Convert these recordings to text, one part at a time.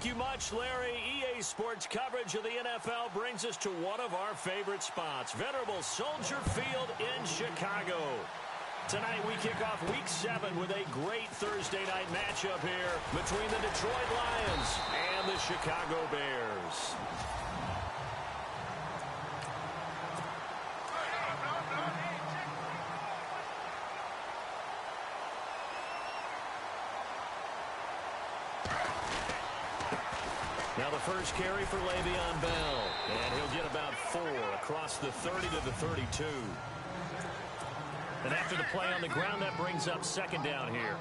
you much, Larry. EA Sports coverage of the NFL brings us to one of our favorite spots, venerable Soldier Field in Chicago. Tonight we kick off Week 7 with a great Thursday night matchup here between the Detroit Lions and the Chicago Bears. Now the first carry for Le'Veon Bell, and he'll get about 4 across the 30 to the 32. And after the play on the ground, that brings up second down here.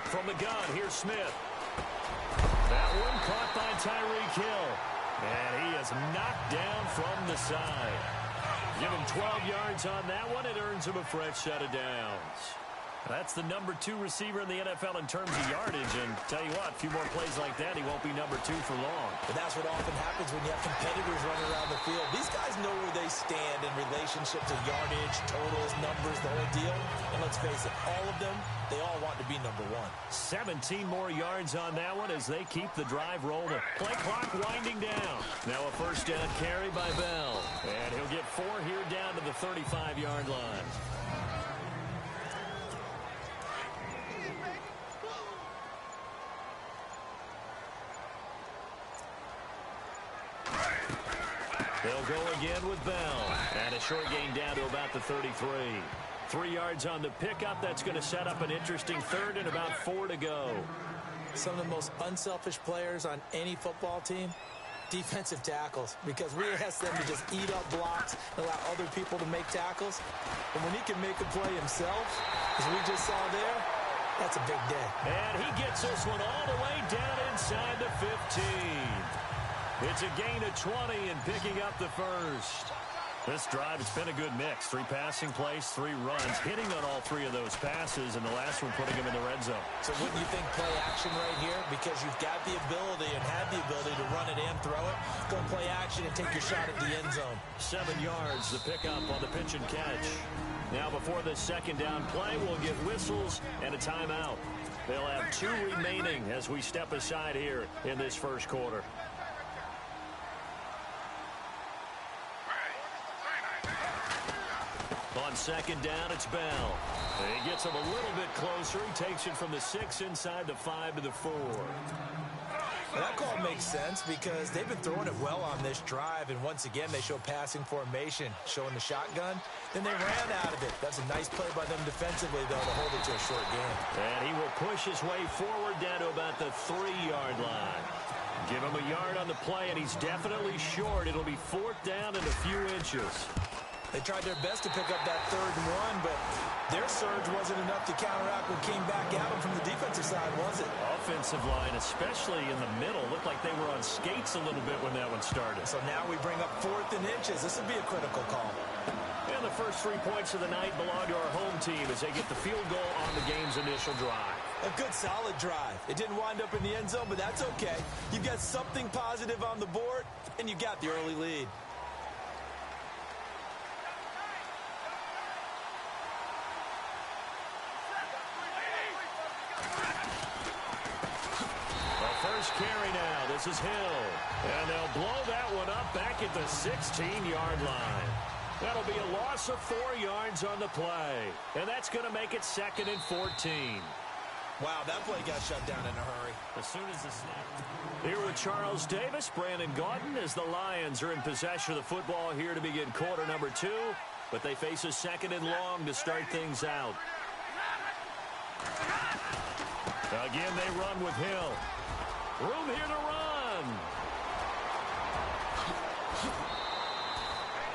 From the gun, here's Smith. That one caught by Tyreek Hill. And he is knocked down from the side. Give him 12 yards on that one. It earns him a fresh set of downs. That's the number 2 receiver in the NFL in terms of yardage. And tell you what, a few more plays like that, he won't be number 2 for long. But that's what often happens when you have competitors running around the field. These guys know where they stand in relationship to yardage, totals, numbers, the whole deal. And let's face it, all of them, they all want to be number 1. 17 more yards on that one as they keep the drive rolling. Play clock winding down. Now a first down carry by Bell. And he'll get 4 here down to the 35-yard line. They'll go again with Bell. And a short gain down to about the 33. 3 yards on the pickup. That's going to set up an interesting third and about 4 to go. Some of the most unselfish players on any football team, defensive tackles, because we ask them to just eat up blocks and allow other people to make tackles. And when he can make a play himself, as we just saw there, that's a big day. And he gets this one all the way down inside the 15. It's a gain of 20 and picking up the first. This drive, it's been a good mix. 3 passing plays, 3 runs, hitting on all 3 of those passes, and the last one putting him in the red zone. So wouldn't you think play action right here? Because you've got the ability and had the ability to run it and throw it. Go play action and take your shot at the end zone. 7 yards, the pickup on the pitch and catch. Now before the second down play, we'll get whistles and a timeout. They'll have 2 remaining as we step aside here in this first quarter. On second down, it's Bell. He gets him a little bit closer. He takes it from the 6 inside the 5 to the 4. Well, that call makes sense because they've been throwing it well on this drive, and once again, they show passing formation, showing the shotgun. Then they ran out of it. That's a nice play by them defensively, though, to hold it to a short game. And he will push his way forward down to about the 3-yard line. Give him a yard on the play, and he's definitely short. It'll be 4th down and a few inches. They tried their best to pick up that 3rd and 1, but their surge wasn't enough to counteract what came back at them from the defensive side, was it? Offensive line, especially in the middle, looked like they were on skates a little bit when that one started. So now we bring up 4th and inches. This would be a critical call. And the first 3 points of the night belong to our home team as they get the field goal on the game's initial drive. A good, solid drive. It didn't wind up in the end zone, but that's okay. You've got something positive on the board, and you got the early lead. Carry now. This is Hill. And they'll blow that one up back at the 16-yard line. That'll be a loss of 4 yards on the play. And that's going to make it 2nd and 14. Wow, that play got shut down in a hurry. As soon as the snap. Here with Charles Davis, Brandon Gaudin, as the Lions are in possession of the football here to begin quarter number 2. But they face a 2nd and long to start things out. Again, they run with Hill. Room here to run.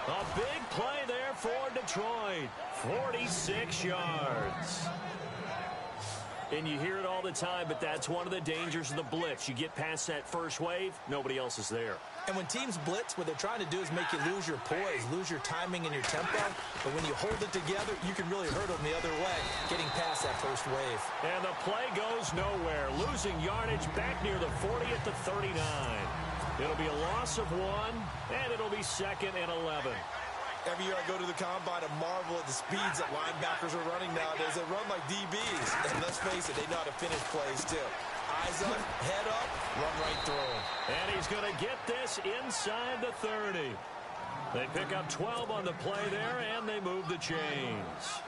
A big play there for Detroit. 46 yards. And you hear it all the time, but that's one of the dangers of the blitz. You get past that first wave, nobody else is there. And when teams blitz, what they're trying to do is make you lose your poise, lose your timing and your tempo. But when you hold it together, you can really hurt them the other way, getting past that first wave. And the play goes nowhere. Losing yardage back near the 40 at the 39. It'll be a loss of 1, and it'll be 2nd and 11. Every year I go to the combine and marvel at the speeds that linebackers are running nowadays. They run like DBs. And let's face it, they know how to finish plays too. Eyes up, head up, run right through them. And he's going to get this inside the 30. They pick up 12 on the play there, and they move the chains.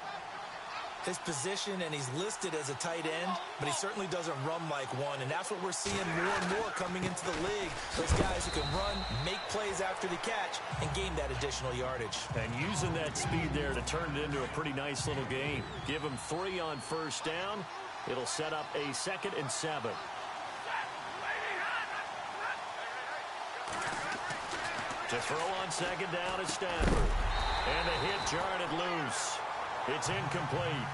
His position, and he's listed as a tight end, but he certainly doesn't run like one, and that's what we're seeing more and more coming into the league. Those guys who can run, make plays after the catch, and gain that additional yardage. And using that speed there to turn it into a pretty nice little game. Give him 3 on first down. It'll set up a 2nd and 7. To throw on second down is Stafford. And the hit jarred it loose. It's incomplete.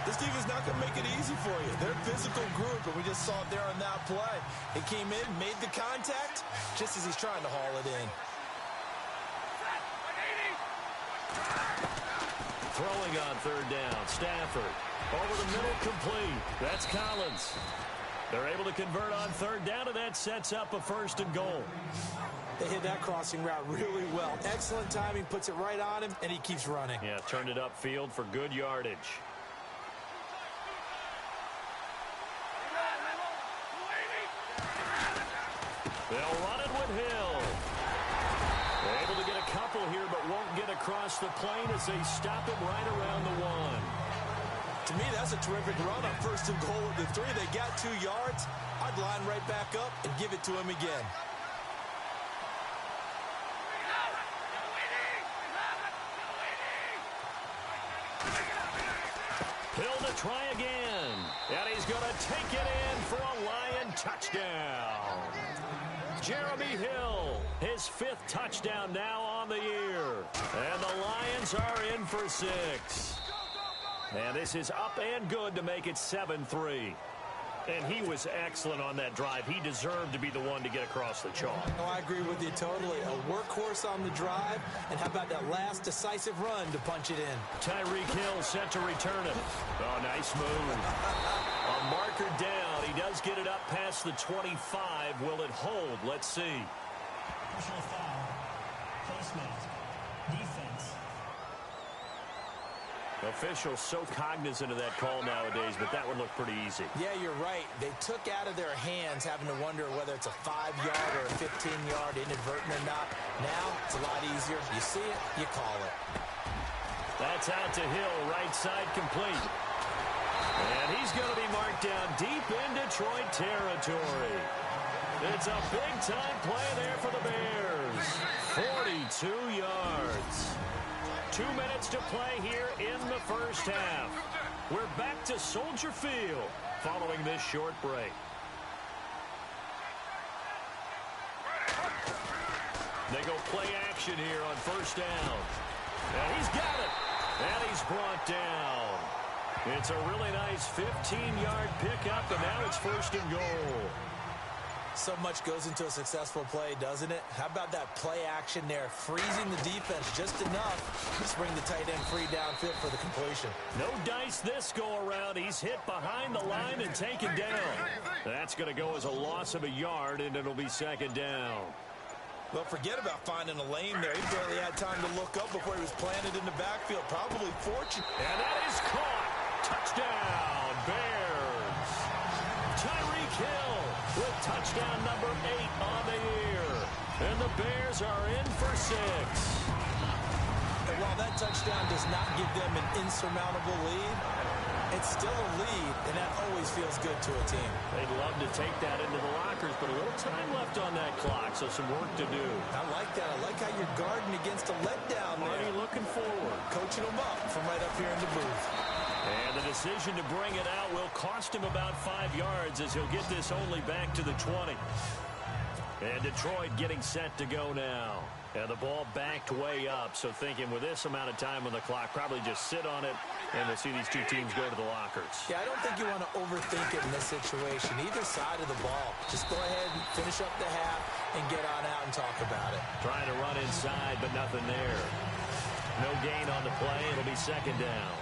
This defense is not going to make it easy for you. They're a physical group, and we just saw it there on that play. He came in, made the contact, just as he's trying to haul it in. Throwing on third down, Stafford. Over the middle, complete. That's Collins. They're able to convert on third down, and that sets up a 1st and goal. They hit that crossing route really well. Excellent timing, puts it right on him, and he keeps running. Yeah, turned it upfield for good yardage. They'll run it with Hill. They're able to get a couple here, but won't get across the plane as they stop him right around the 1. To me, that's a terrific run on 1st and goal at the 3. They got 2 yards. I'd line right back up and give it to him again. Hill to try again. And he's going to take it in for a Lion touchdown. Jeremy Hill, his 5th touchdown now on the year. And the Lions are in for 6. And this is up and good to make it 7-3. And he was excellent on that drive. He deserved to be the one to get across the chalk. Oh, I agree with you totally. A workhorse on the drive. And how about that last decisive run to punch it in? Tyreek Hill set to return it. Oh, nice move. A marker down. He does get it up past the 25. Will it hold? Let's see. Personal foul. Placement. Defense. Officials so cognizant of that call nowadays, but that one looked pretty easy. Yeah, you're right. They took out of their hands having to wonder whether it's a 5-yard or a 15-yard inadvertent or not. Now, it's a lot easier. You see it, you call it. That's out to Hill, right side complete. And he's going to be marked down deep in Detroit territory. It's a big-time play there for the Bears. 42 yards. 2 minutes to play here in the first half. We're back to Soldier Field following this short break. They go play action here on first down. And he's got it. And he's brought down. It's a really nice 15-yard pickup, and now it's 1st and goal. So much goes into a successful play, doesn't it? How about that play action there, freezing the defense just enough to bring the tight end free downfield for the completion. No dice this go-around. He's hit behind the line and taken down. That's going to go as a loss of a yard, and it'll be 2nd down. Well, forget about finding a lane there. He barely had time to look up before he was planted in the backfield. Probably fortunate. And that is caught. Touchdown, Bears. Tyreek Hill with touchdown number 8 on the year. And the Bears are in for 6. And while that touchdown does not give them an insurmountable lead, it's still a lead, and that always feels good to a team. They'd love to take that into the lockers, but a little time left on that clock, so some work to do. I like that. I like how you're guarding against a letdown there. Marty looking forward. Coaching them up from right up here in the booth. And the decision to bring it out will cost him about 5 yards as he'll get this only back to the 20. And Detroit getting set to go now. And the ball backed way up, so thinking with this amount of time on the clock, probably just sit on it, and we'll see these two teams go to the lockers. Yeah, I don't think you want to overthink it in this situation. Either side of the ball. Just go ahead and finish up the half and get on out and talk about it. Trying to run inside, but nothing there. No gain on the play. It'll be 2nd down.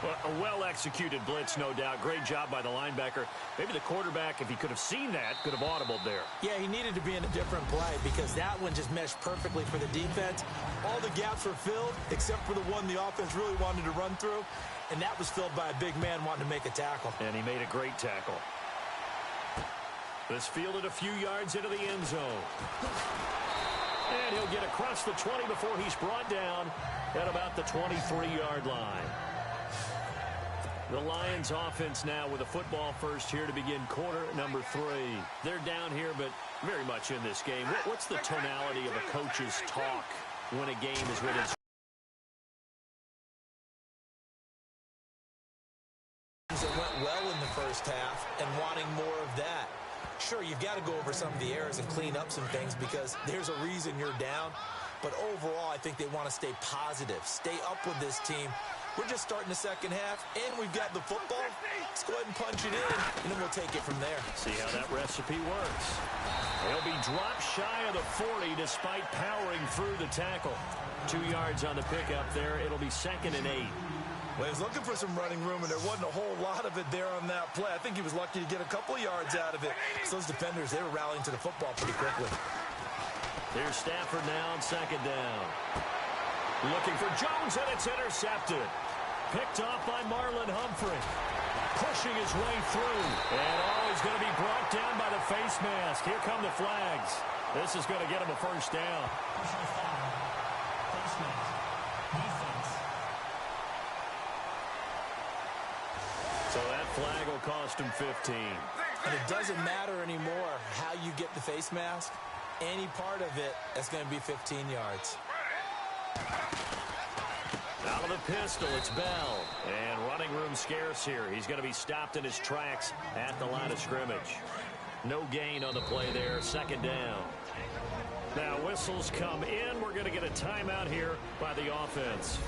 Well, a well-executed blitz, no doubt. Great job by the linebacker. Maybe the quarterback, if he could have seen that, could have audibled there. Yeah, he needed to be in a different play because that one just meshed perfectly for the defense. All the gaps were filled except for the one the offense really wanted to run through, and that was filled by a big man wanting to make a tackle. And he made a great tackle. This fielded a few yards into the end zone. And he'll get across the 20 before he's brought down at about the 23-yard line. The Lions offense now with a football first here to begin quarter number 3. They're down here, but very much in this game. What's the tonality of a coach's talk when a game is within? It went well in the first half and wanting more of that. Sure, you've got to go over some of the errors and clean up some things because there's a reason you're down. But overall, I think they want to stay positive, stay up with this team. We're just starting the second half, and we've got the football. Let's go ahead and punch it in, and then we'll take it from there. See how that recipe works. They'll be dropped shy of the 40 despite powering through the tackle. 2 yards on the pickup there. It'll be 2nd and 8. Well, he was looking for some running room, and there wasn't a whole lot of it there on that play. I think he was lucky to get a couple of yards out of it. So those defenders, they were rallying to the football pretty quickly. Here's Stafford now on 2nd down. Looking for Jones, and it's intercepted. Picked off by Marlon Humphrey. Pushing his way through. And he's going to be brought down by the face mask. Here come the flags. This is going to get him a first down. Personal foul. Face mask. Defense. So that flag will cost him 15. And it doesn't matter anymore how you get the face mask. Any part of it, that's going to be 15 yards. Out of the pistol, it's Bell. And running room scarce here. He's going to be stopped in his tracks at the line of scrimmage. No gain on the play there. 2nd down. Now whistles come in. We're going to get a timeout here by the offense.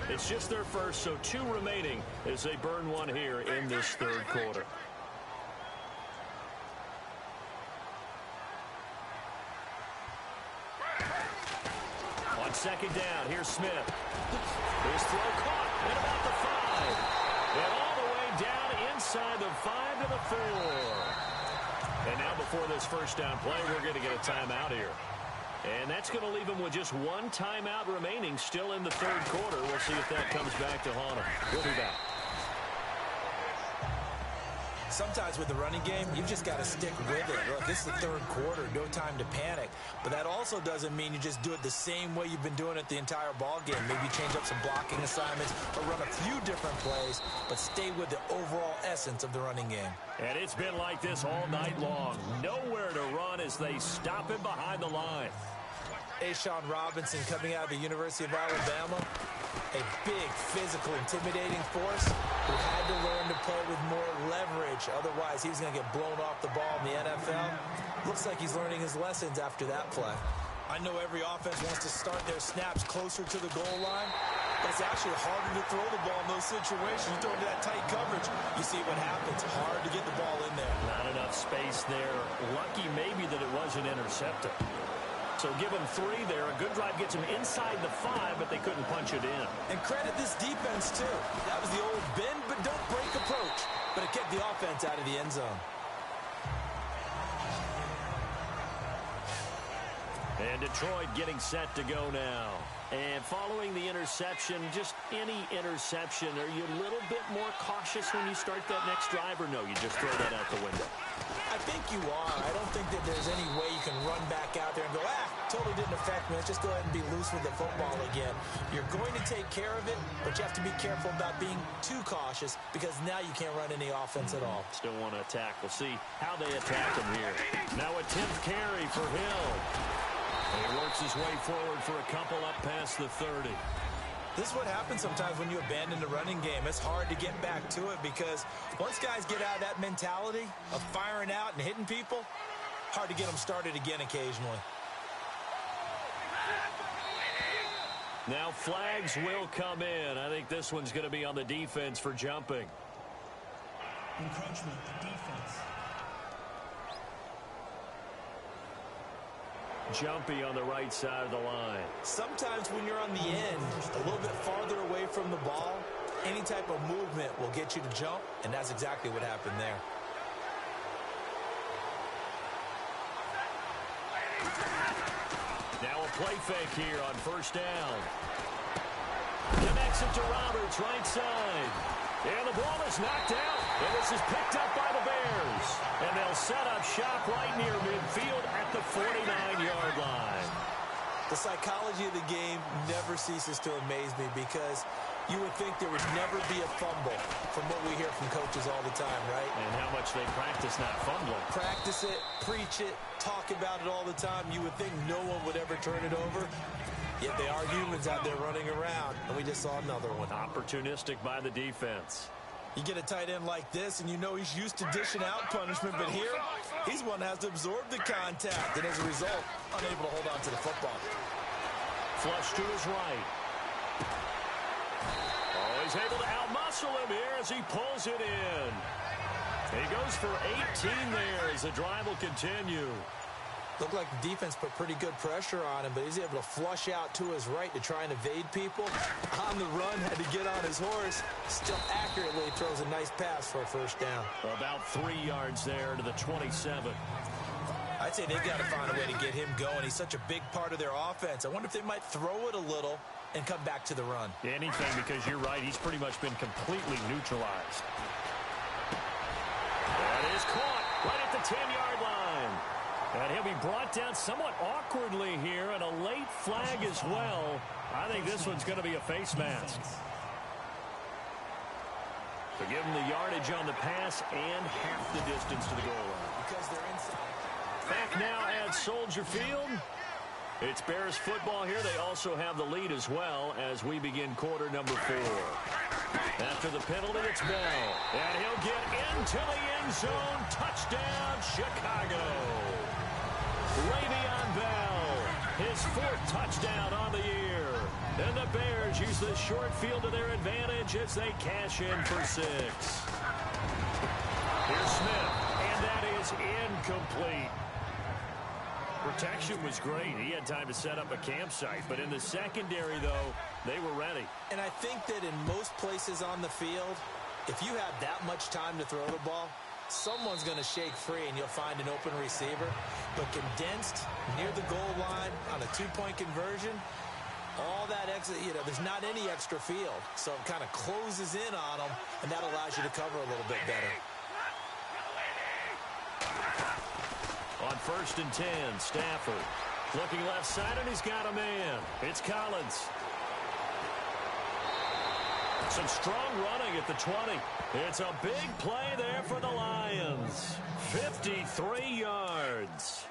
It's just their first, so 2 remaining as they burn one here in this 3rd quarter. On 2nd down, here's Smith. His throw caught at about the 5. And all the way down inside the 5 to the 4. And now before this first down play, we're going to get a timeout here. And that's going to leave him with just 1 timeout remaining still in the 3rd quarter. We'll see if that comes back to haunt him. We'll be back. Sometimes with the running game, you've just got to stick with it. Look, this is the 3rd quarter, no time to panic. But that also doesn't mean you just do it the same way you've been doing it the entire ball game. Maybe change up some blocking assignments or run a few different plays, but stay with the overall essence of the running game. And it's been like this all night long. Nowhere to run as they stop him behind the line. Ashawn Robinson coming out of the University of Alabama. A big, physical, intimidating force who had to learn to play with more leverage. Otherwise, he was going to get blown off the ball in the NFL. Looks like he's learning his lessons after that play. I know every offense wants to start their snaps closer to the goal line, but it's actually harder to throw the ball in those situations. You throw into that tight coverage, you see what happens. Hard to get the ball in there. Not enough space there. Lucky maybe that it wasn't intercepted. So give them 3 there. A good drive gets them inside the 5, but they couldn't punch it in. And credit this defense, too. That was the old bend but don't break approach. But it kept the offense out of the end zone. And Detroit getting set to go now. And following the interception, just any interception, are you a little bit more cautious when you start that next drive, or no, you just throw that out the window? I think you are. I don't think that there's any way you can run back out there and go, totally didn't affect me. Let's just go ahead and be loose with the football again. You're going to take care of it, but you have to be careful about being too cautious because now you can't run any offense at all. Still want to attack. We'll see how they attack him here. Now a 10th carry for Hill. And he works his way forward for a couple up past the 30. This is what happens sometimes when you abandon the running game. It's hard to get back to it because once guys get out of that mentality of firing out and hitting people, hard to get them started again occasionally. Now flags will come in. I think this one's going to be on the defense for jumping. Encroachment, defense. Jumpy on the right side of the line. Sometimes when you're on the end, a little bit farther away from the ball, Any type of movement will get you to jump, and that's exactly what happened there. Now a play fake here on first down. Connects it to Roberts, right side. And the ball is knocked out. And this is picked up by the Bears. And they'll set up shop right near midfield at the 49-yard line. The psychology of the game never ceases to amaze me because you would think there would never be a fumble from what we hear from coaches all the time, right? And how much they practice not fumbling. Practice it, preach it, talk about it all the time. You would think no one would ever turn it over. Yet they are humans out there running around, and we just saw another one. Opportunistic by the defense. You get a tight end like this, and you know he's used to dishing out punishment, but here, he's one that has to absorb the contact, and as a result, unable to hold on to the football. Flush to his right. Oh, he's able to outmuscle him here as he pulls it in. He goes for 18 there as the drive will continue. Looked like the defense put pretty good pressure on him, but he's able to flush out to his right to try and evade people. On the run, had to get on his horse. Still accurately throws a nice pass for a first down. About 3 yards there to the 27. I'd say they've got to find a way to get him going. He's such a big part of their offense. I wonder if they might throw it a little and come back to the run. Anything, because you're right. He's pretty much been completely neutralized. That is caught right at the 10-yard line. And he'll be brought down somewhat awkwardly here, and a late flag as well. I think this one's going to be a face mask. So give him the yardage on the pass and half the distance to the goal line. Because they're inside. Back now at Soldier Field. It's Bears football here. They also have the lead as well as we begin quarter number 4. After the penalty, it's Bell. And he'll get into the end zone. Touchdown, Chicago. Le'Veon Bell, his 4th touchdown on the year. And the Bears use the short field to their advantage as they cash in for 6. Here's Smith, and that is incomplete. Protection was great. He had time to set up a campsite. But in the secondary, though, they were ready. And I think that in most places on the field, if you have that much time to throw the ball, someone's going to shake free and you'll find an open receiver. But condensed near the goal line on a 2-point conversion, all that extra, there's not any extra field. So it kind of closes in on them, and that allows you to cover a little bit better. On 1st and 10, Stafford looking left side, and he's got a man. It's Collins. Some strong running at the 20. It's a big play there for the Lions. 53 yards.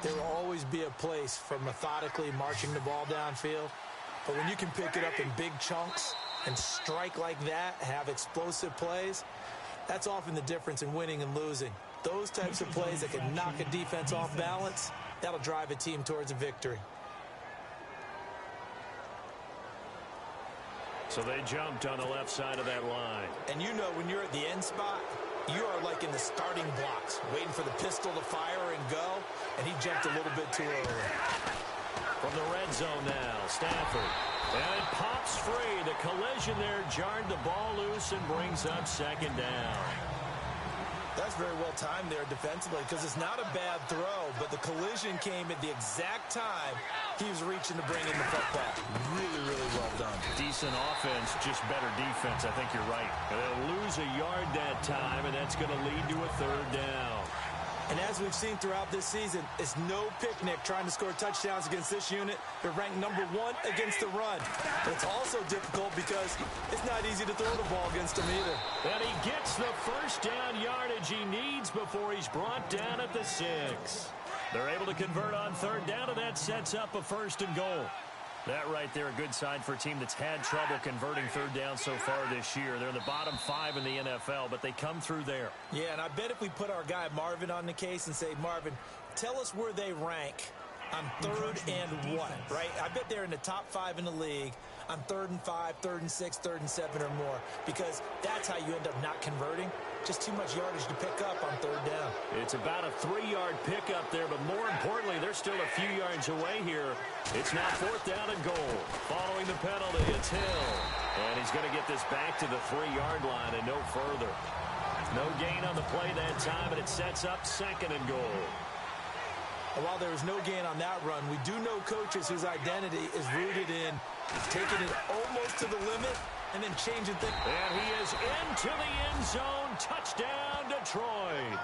There will always be a place for methodically marching the ball downfield. But when you can pick it up in big chunks and strike like that, have explosive plays, that's often the difference in winning and losing. Those types of plays that can knock a defense off balance, that'll drive a team towards a victory. So they jumped on the left side of that line. And when you're at the end spot, you are like in the starting blocks, waiting for the pistol to fire and go, and he jumped a little bit too early. From the red zone now, Stafford. And it pops free. The collision there jarred the ball loose and brings up 2nd down. That's very well timed there defensively because it's not a bad throw, but the collision came at the exact time he was reaching to bring in the football. Really, really well done. Decent offense, just better defense. I think you're right. They'll lose a yard that time, and that's going to lead to a 3rd down. And as we've seen throughout this season, it's no picnic trying to score touchdowns against this unit. They're ranked number 1 against the run. But it's also difficult because it's not easy to throw the ball against them either. And he gets the first down yardage he needs before he's brought down at the 6. They're able to convert on 3rd down, and that sets up a 1st and goal. That right there, a good sign for a team that's had trouble converting 3rd down so far this year. They're in the bottom 5 in the NFL, but they come through there. Yeah, and I bet if we put our guy Marvin on the case and say, Marvin, tell us where they rank on 3rd and 1, right? I bet they're in the top 5 in the league on 3rd and 5, 3rd and 6, 3rd and 7 or more, because that's how you end up not converting. Just too much yardage to pick up on 3rd down. It's about a 3-yard pickup there, but more importantly, they're still a few yards away here. It's now 4th down and goal. Following the penalty, it's Hill. And he's going to get this back to the 3-yard line and no further. No gain on the play that time, and it sets up 2nd and goal. And while there was no gain on that run, we do know coaches whose identity is rooted in taking it almost to the limit and then changing things. And he is into the end zone. Touchdown, Detroit.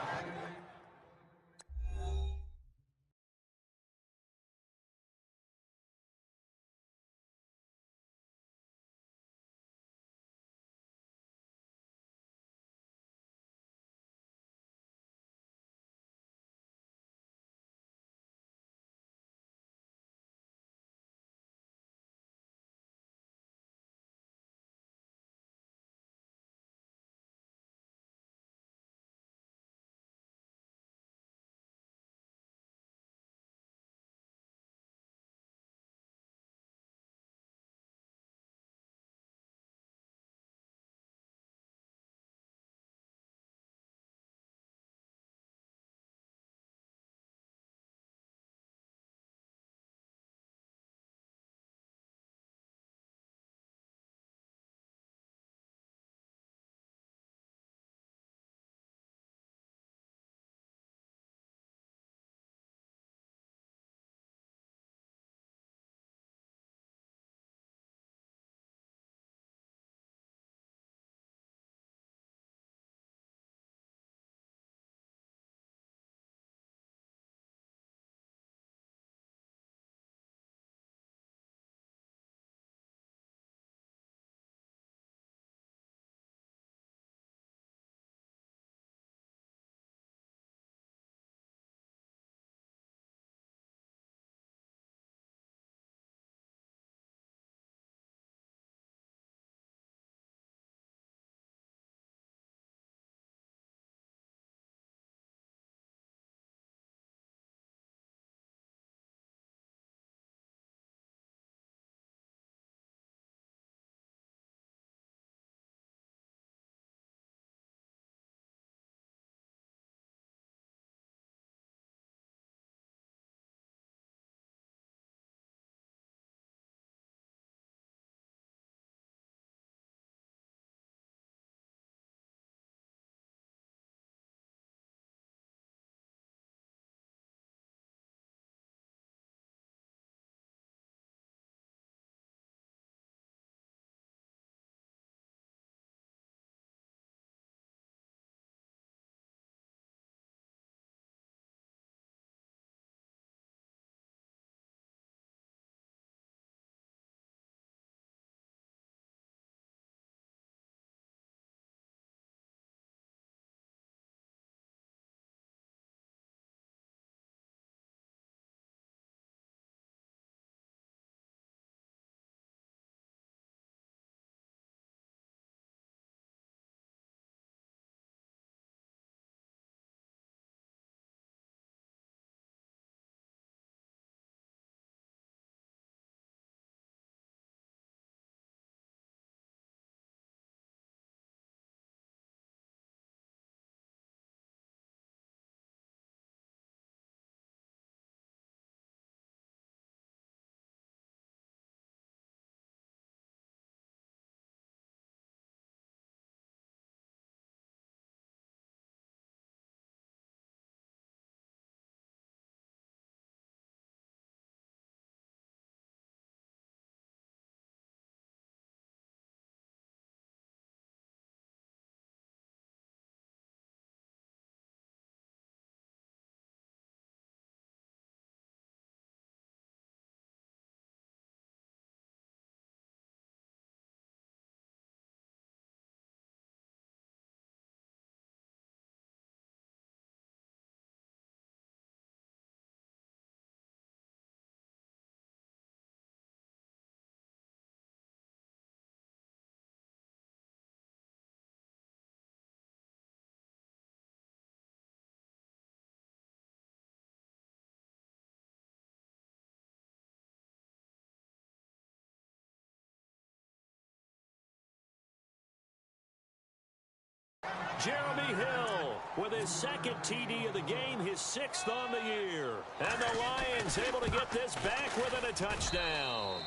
Jeremy Hill with his 2nd TD of the game, his 6th on the year. And the Lions able to get this back within a touchdown.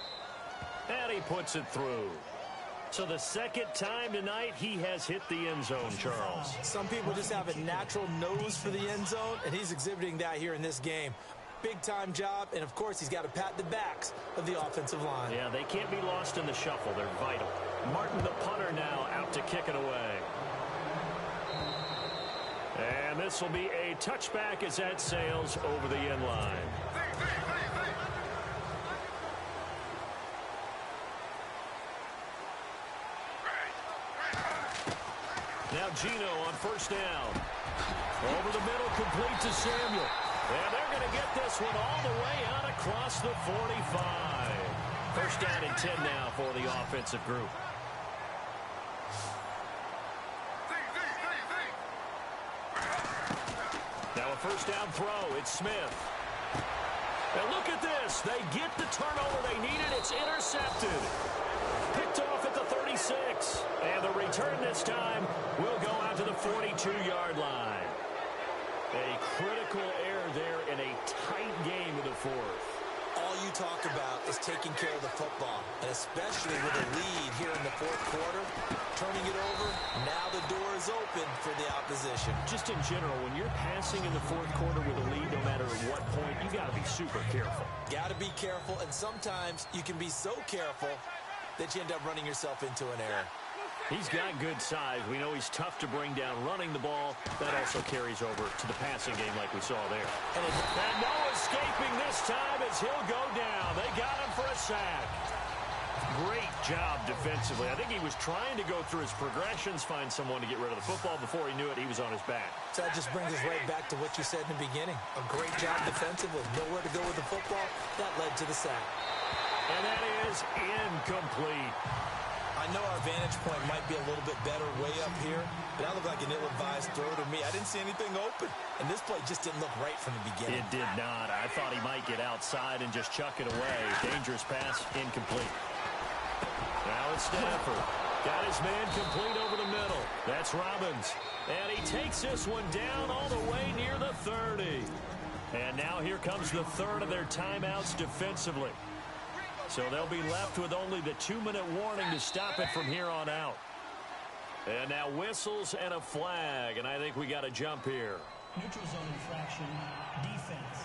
And he puts it through. So the second time tonight he has hit the end zone, Charles. Some people just have a natural nose for the end zone, and he's exhibiting that here in this game. Big-time job, and of course he's got to pat the backs of the offensive line. Yeah, they can't be lost in the shuffle. They're vital. Martin, the punter, now out to kick it away. And this will be a touchback as that sails over the end line. Now Gino on first down. Over the middle, complete to Samuel. And they're going to get this one all the way out across the 45. First down and 10 now for the offensive group. Now a first down throw. It's Smith. And look at this. They get the turnover they needed. It's intercepted. Picked off at the 36. And the return this time will go out to the 42-yard line. A critical error there in a tight game of the fourth. All you talk about is taking care of the football, and especially with a lead here in the fourth quarter, turning it over, now the door is open for the opposition. Just in general, when you're passing in the fourth quarter with a lead, no matter at what point, you got to be super careful. Got to be careful, and sometimes you can be so careful that you end up running yourself into an error. He's got good size. We know he's tough to bring down running the ball. That also carries over to the passing game like we saw there. And no escaping this time as he'll go down. They got him for a sack. Great job defensively. I think he was trying to go through his progressions, find someone to get rid of the football. Before he knew it, he was on his back. So that just brings us right back to what you said in the beginning. A great job defensively. Nowhere to go with the football. That led to the sack. And that is incomplete. I know our vantage point might be a little bit better way up here, but that looked like an ill-advised throw to me. I didn't see anything open, and this play just didn't look right from the beginning. It did not. I thought he might get outside and just chuck it away. Dangerous pass, incomplete. Now it's Stafford. Got his man complete over the middle. That's Robbins. And he takes this one down all the way near the 30. And now here comes the third of their timeouts defensively. So they'll be left with only the 2-minute warning to stop it from here on out. And now whistles and a flag, and I think we got to jump here. Neutral zone infraction, defense.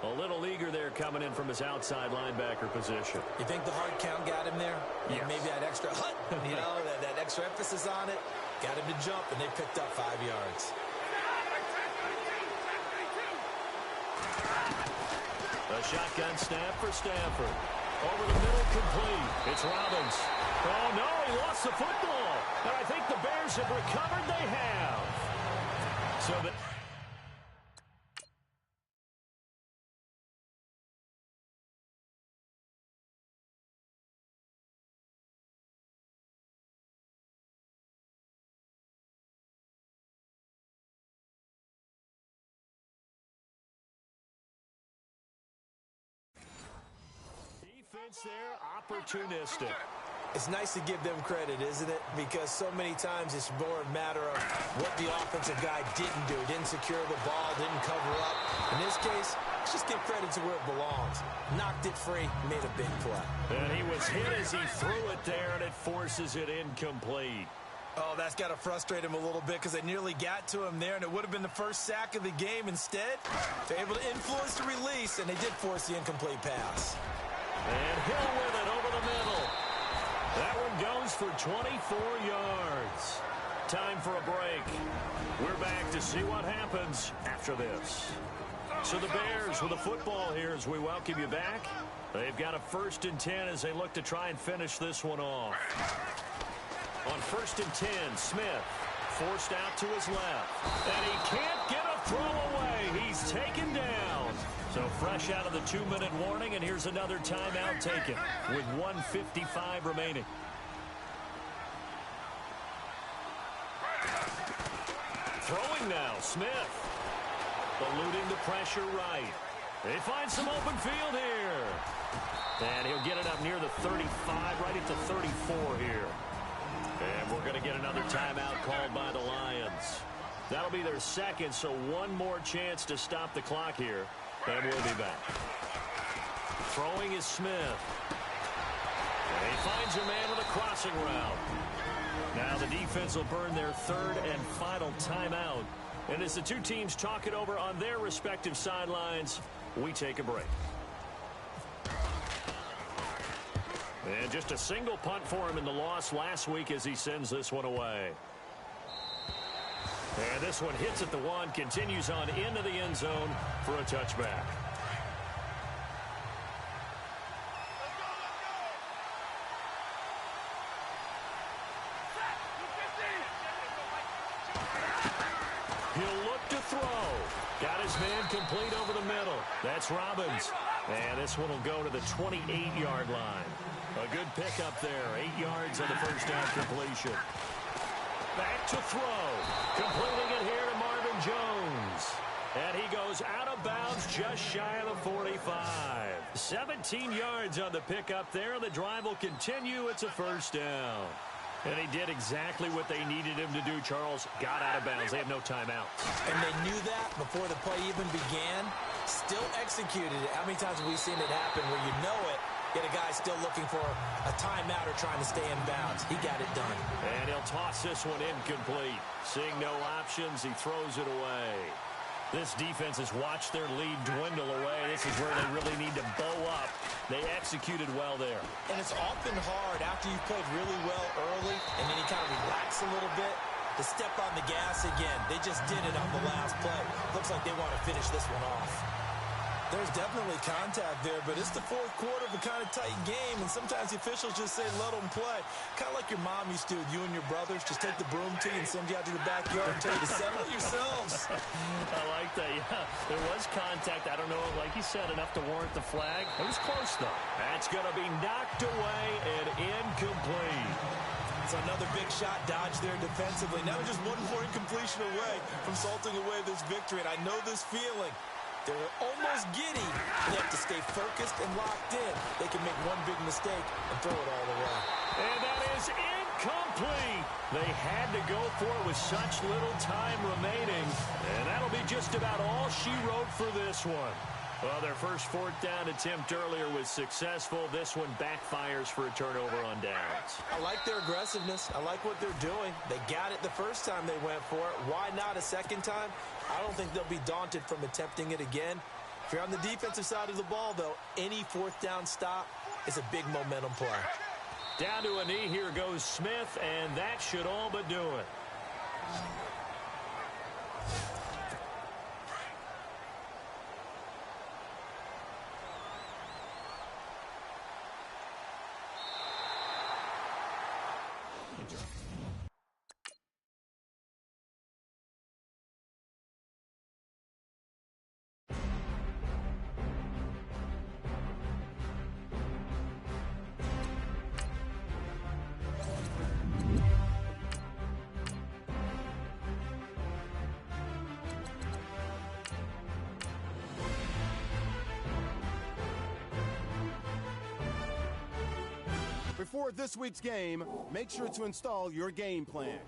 A little eager there coming in from his outside linebacker position. You think the hard count got him there? Yes. Maybe that extra that extra emphasis on it. Got him to jump, and they picked up 5 yards. A shotgun snap for Stafford. Over the middle, complete. It's Robbins. Oh, no, he lost the football. And I think the Bears have recovered. They have. So that... there, opportunistic. It's nice to give them credit, isn't it? Because so many times it's more a matter of what the offensive guy didn't do. Didn't secure the ball, didn't cover up. In this case, let's just give credit to where it belongs. Knocked it free, made a big play. And he was hit as he threw it there, and it forces it incomplete. Oh, that's got to frustrate him a little bit because they nearly got to him there, and it would have been the first sack of the game. Instead, they're able to influence the release, and they did force the incomplete pass. And Hill with it over the middle. That one goes for 24 yards. Time for a break. We're back to see what happens after this. So the Bears with the football here as we welcome you back. They've got a 1st and 10 as they look to try and finish this one off. On 1st and 10, Smith forced out to his left. And he can't get a throw away. He's taken down. So fresh out of the 2-minute warning, and here's another timeout taken with 1:55 remaining. Throwing now, Smith. Eluding the pressure right. They find some open field here. And he'll get it up near the 35, right at the 34 here. And we're going to get another timeout called by the Lions. That'll be their second, so one more chance to stop the clock here. And we'll be back. Throwing is Smith. And he finds a man with a crossing route. Now the defense will burn their third and final timeout. And as the two teams talk it over on their respective sidelines, we take a break. And just a single punt for him in the loss last week as he sends this one away. And this one hits at the one, continues on into the end zone for a touchback. He'll look to throw. Got his man complete over the middle. That's Robbins. And this one will go to the 28-yard line. A good pickup there. 8 yards on the first down completion. Back to throw. Completing it here to Marvin Jones. And he goes out of bounds just shy of the 45. 17 yards on the pickup there. The drive will continue. It's a first down. And he did exactly what they needed him to do, Charles. Got out of bounds. They have no timeouts. And they knew that before the play even began. Still executed it. How many times have we seen it happen where you know it, yet a guy still looking for a timeout or trying to stay in bounds? He got it done. And he'll toss this one incomplete. Seeing no options, he throws it away. This defense has watched their lead dwindle away. This is where they really need to bow up. They executed well there. And it's often hard after you've played really well early and then you kind of relax a little bit to step on the gas again. They just did it on the last play. Looks like they want to finish this one off. There's definitely contact there, but it's the fourth quarter of a kind of tight game, and sometimes the officials just say, let them play. Kind of like your mom used to with you and your brothers. Just take the broom to you and send you out to the backyard and tell you to settle it yourselves. I like that, yeah. There was contact. I don't know, like you said, enough to warrant the flag. It was close, though. That's going to be knocked away and incomplete. It's another big shot dodge there defensively. Now just one more incompletion away from salting away this victory, and I know this feeling. They're almost giddy. They have to stay focused and locked in. They can make one big mistake and throw it all away. And that is incomplete. They had to go for it with such little time remaining. And that'll be just about all she wrote for this one. Well, their first fourth down attempt earlier was successful. This one backfires for a turnover on downs. I like their aggressiveness. I like what they're doing. They got it the first time they went for it. Why not a second time? I don't think they'll be daunted from attempting it again. If you're on the defensive side of the ball, though, any fourth down stop is a big momentum play. Down to a knee, here goes Smith, and that should all but do it. Before this week's game, make sure to install your game plan.